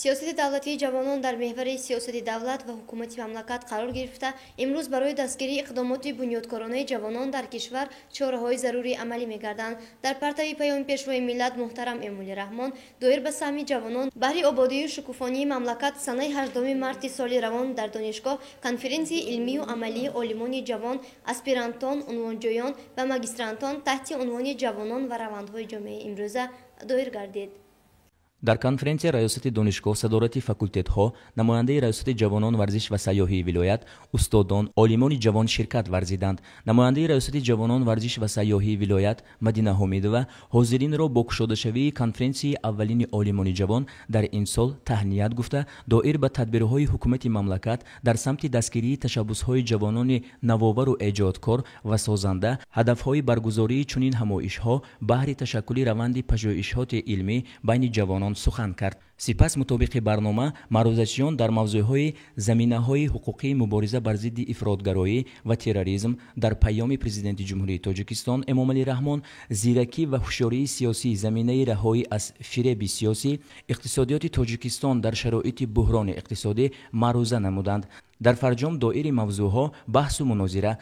сиёсати давлатии ҷавонон дар меҳвари сиёсати давлат ва ҳукумати мамлакат қарор гирифта, имрӯз барои дастгирии иқдомоти бунёдкоронаи ҷавонон дар кишвар чораҳои зарурӣ амалӣ мегарданд. Дар партави паёми пешвои миллат муҳтарам Эмомалӣ Раҳмон доир ба саҳми ҷавонон баҳри ободию шукуфонии мамлакат санаи 8 марти соли равон дар донишгоҳ конференсияи илмию амалии олимони ҷавон, аспирантон, унвонҷӯён ва магистрантон таҳти унвони ҷавонон ва равандҳои ҷомеаи имрӯза доир гардид. дар конференсия раёсати донишгоҳ, садорати факултетҳо, намояндаи раёсати ҷавонон варзиш ва сайёҳии вилоят, устодон, олимони ҷавон ширкат варзиданд. намояндаи раёсати ҷавонон варзиш ва сайёҳии вилоят Мадина Ҳомидова ҳозиринро бо кушодашавии конференсияи аввалини олимони ҷавон дар ин сол таҳният гуфта, доир ба тадбирҳои ҳукумати мамлакат дар самти дастгирии ташаббусҳои ҷавонони навовару эҷодкор ва созанда, ҳадафҳои баргузории чунин ҳамоишҳо баҳри ташаккули раванди пажӯҳишоти илмӣ байни ҷавонон сухан кард. сипас мутобиқи барнома маърузашиён дар мавзӯъҳои заминаҳои ҳуқуқӣ, мубориза бар зидди ифротгароӣ ва терроризм, дар паёми президенти ҷумҳурии Тоҷикистон Эмомалӣ Раҳмон зиракӣ ва ҳушёрии сиёсӣ, заминаи раҳоӣ аз фиреби сиёсӣ, иқтисодиёти Тоҷикистон дар шароити буҳрони иқтисодӣ маъруза намуданд. дар фарҷом доири мавзӯъҳо баҳсу мунозира